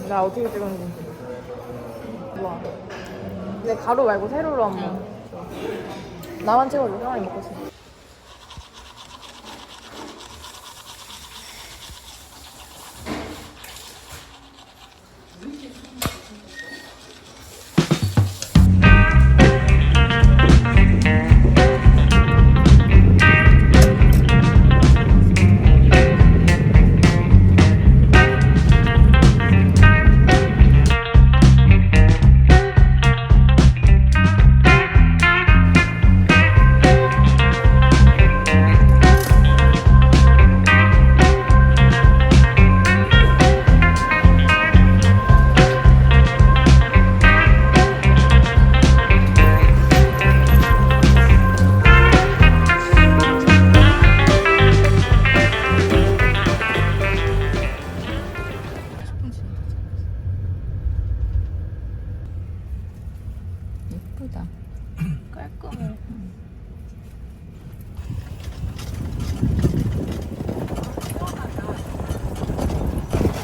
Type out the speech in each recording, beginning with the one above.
나 어떻게 찍었는지. 우와. 근데 가루 말고 세로로 한번. 나만 찍어줘. 상황이 먹고 있어. 예쁘다. 깔끔해.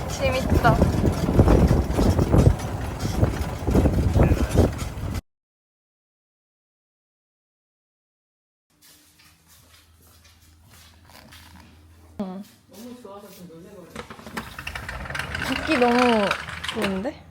재밌다. 너무 좋아서 좀 놀래버려. 듣기 너무 좋은데?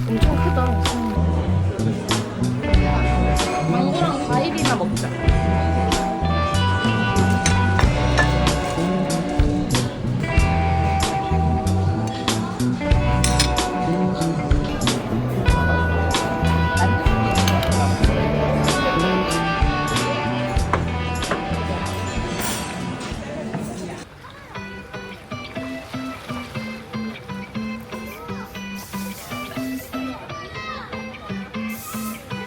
엄청 크다. 망고랑 과일이나 먹자.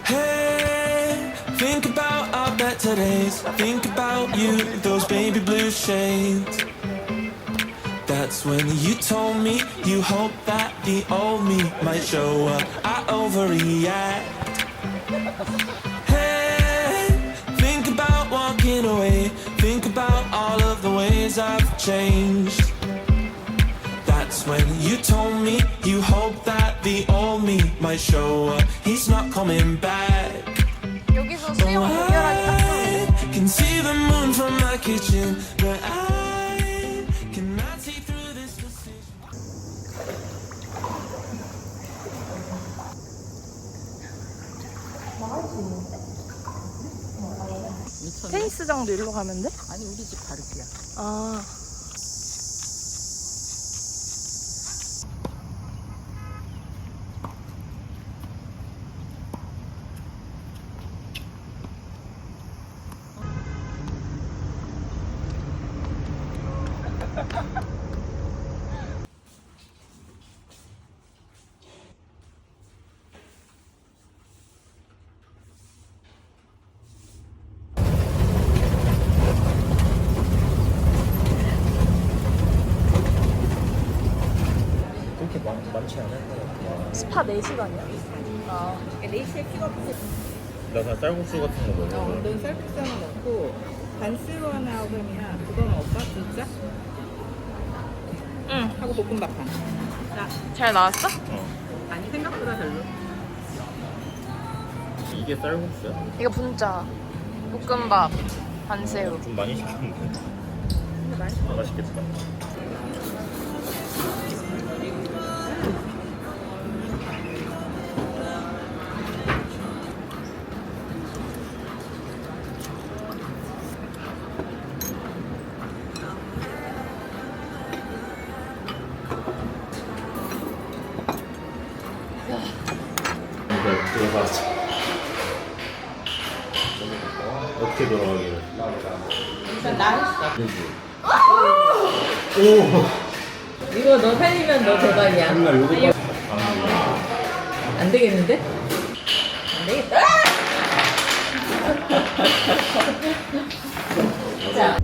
Hey, think about our better days. Think about you, those baby blue shades. That's when you told me you hope that the old me might show up. I overreact. Hey, think about walking away. Think about all of the ways I've changed. That's when you told me you hope that the old me might show up. He's not coming back. 여기서 수영 연결하기 딱 좋은데? I can see the moon from my kitchen, but I cannot see through this decision. 미쳤네. 테니스장도 일로 가면 돼? 아니 우리 집 바로 뒤야. 아. 차 4시간이야? 아. 나 그냥 쌀국수 같은 거 먹어. 넌 쌀국수 하나 먹고 반스원하우면이야. 그거는 오빠 진짜? 응. 하고 볶음밥 하나. 잘 나왔어? 아니 생각보다 별로. 이게 쌀국수야? 이거 분짜. 볶음밥, 반새우. 좀 많이 시켰는데. 맛있겠다. 들어가자. 어떻게 돌아가기를? 일단 나 오! 이거 너 살리면 너 대박이야. 정말 요거 안 되겠는데? 안 되겠다. 자.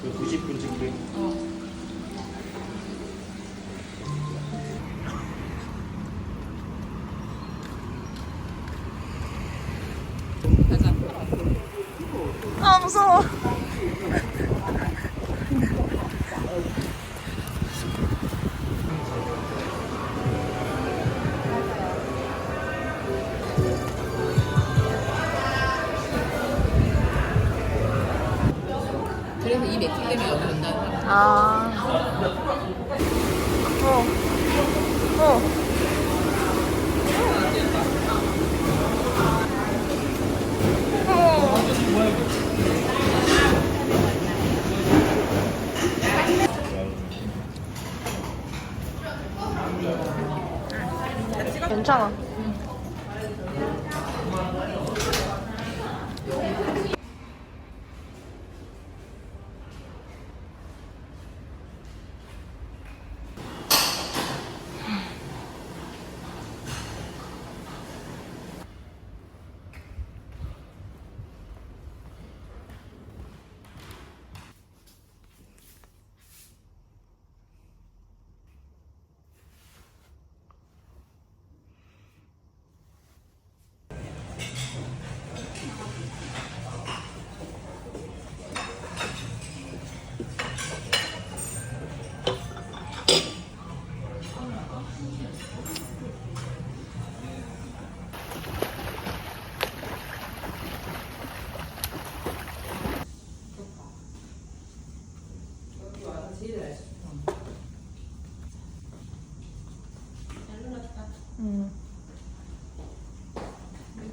그 90분 찍기. 아, 무서워. 그래서 이 맥주 때문에 여기 온다는 거야. 아. 어. 괜찮아.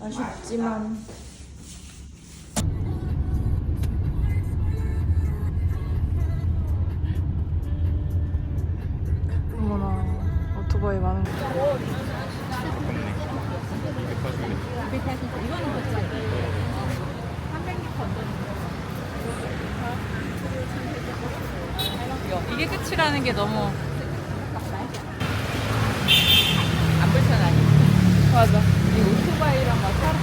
아쉽지만. 어머나, 오토바이 많은 거. 이게 끝이라는 게 너무 안 불편하니? 맞아. 이 오토바이랑 막 사람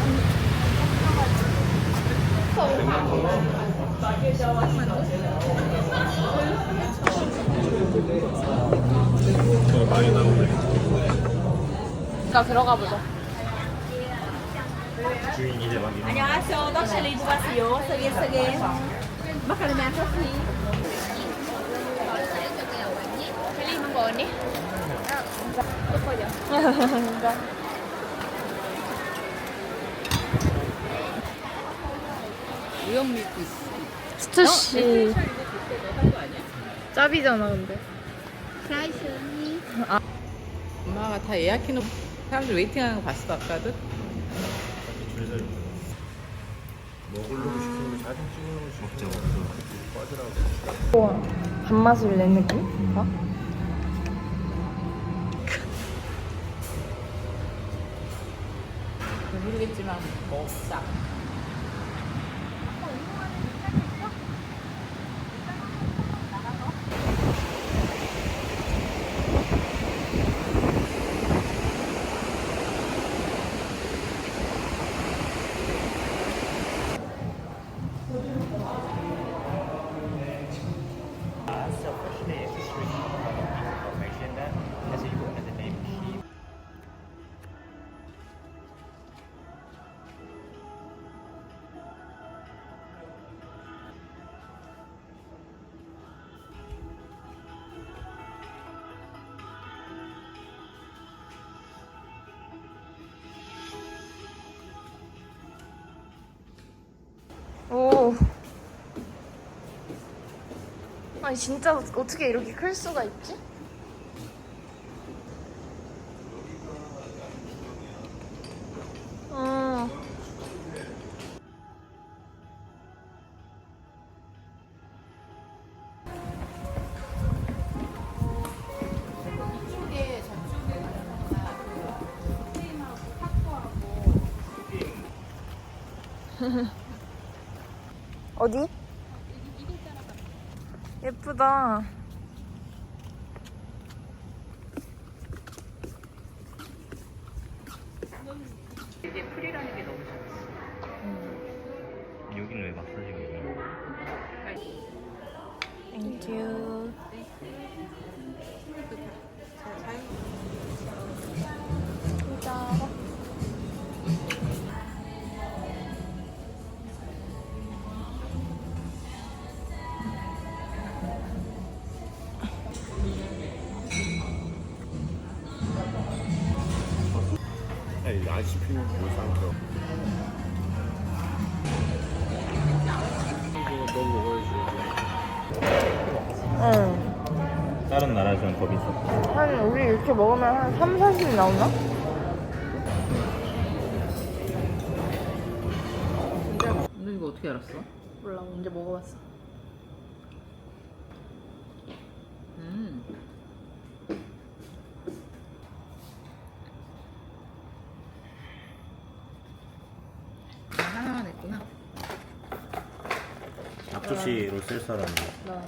많이 나오네. 가 들어가 보자. 주인 이제 막 이런. 안녕하세요. 떡실 리드 왔어요. 서게. 마카로니 커피. 틀리는 거 언니? 우영미도 있어. 스투시. 짭이잖아 근데. 엄마가 다 예약해놓고 사람들 웨이팅하는 거 봤어 아까도? 줄서 있고. 먹으려고 시키는 거 사진 찍으려고 시키는 거 빠지라고. 우와, 단맛을 낸 느낌? 어? 모르겠지만 먹자. 아니 진짜 어떻게 이렇게 클 수가 있지? 어. 어디? 예쁘다. 이게 풀이라는 게 너무 좋아. 여기는 왜 마사지가 있냐? 땡큐. 진짜. 아이스크림 뭐 상표. 이거 너 먹어야지. 응. 다른 나라에서는 더 비싸. 한 우리 이렇게 먹으면 한 3, 40 나오나? 너 이거 어떻게 알았어? 몰라, 언제 먹어봤어. 하나만 했구나. 앞접시로 쓸 사람이. 나.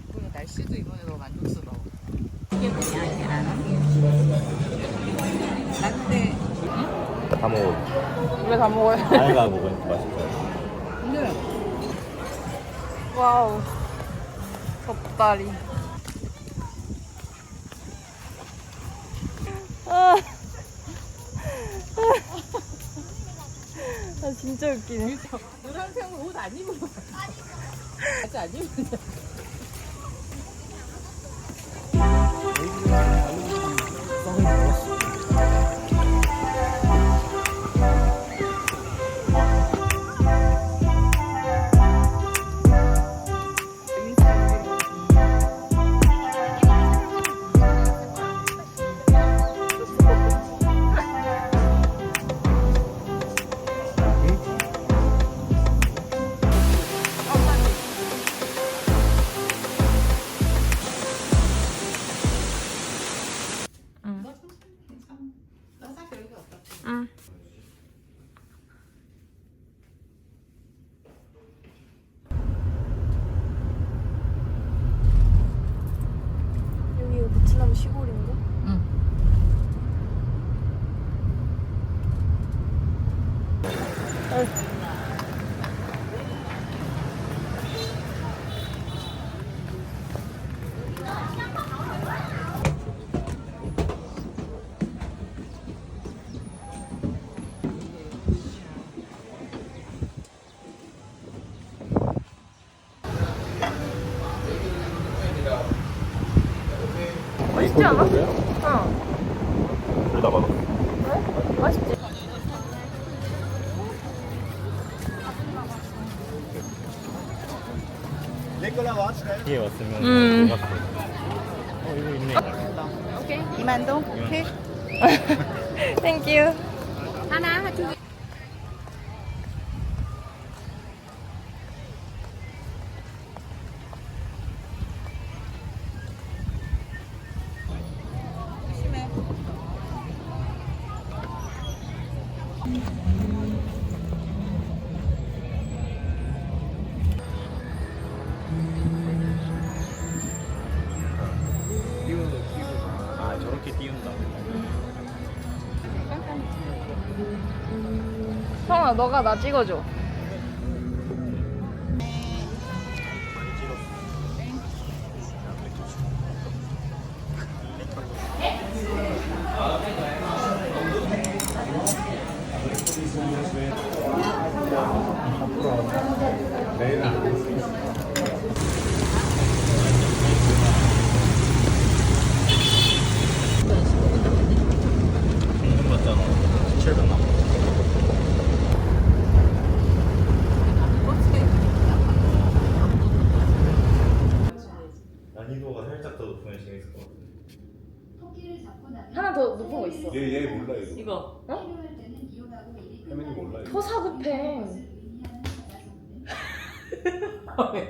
이번에 날씨도 이번에 너무 만족스러워. 이게 뭐냐, 계란은? 나 근데, 다 먹어. 왜 다 먹어요? 아이가 먹으니까 맛있어. 근데 와우. 덥다리. 아 진짜 웃기네. 노란색 옷 안 입으면 아직 안 입으면 응. 여기가 베트남 시골인가? 응. 맛있지 않아? 응. 그러다 봐. 왜? 맛있지? 뒤에 왔으면 녹았어. 이거 있네. 오케이. 이만동. 오케이. 땡큐. 하나, 두 개. 심해. 아 저렇게 띄운다. 형아, 너가 나 찍어줘. 이거. 혜민이 몰라 이거. 토사구팽. 왜?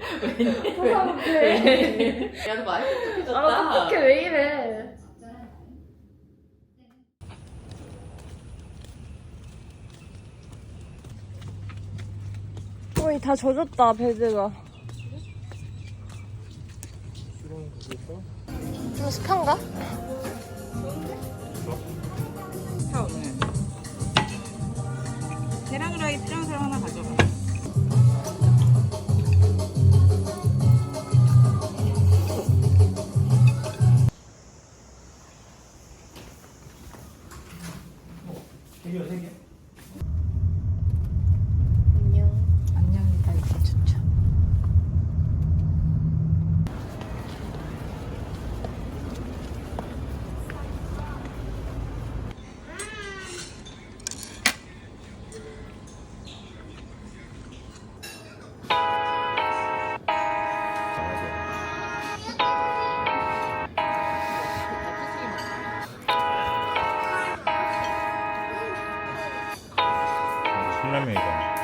토사구팽. 야, 너 많이 똑똑해졌다. 아, 어떡해, 왜 이래. 거의 다 젖었다, 베드가. 좀 습한가? 사 오늘. 계란 후라이 필요한 사람 하나 가져가. 안녕. 안녕이다 이렇게 좋죠. 신라면이다.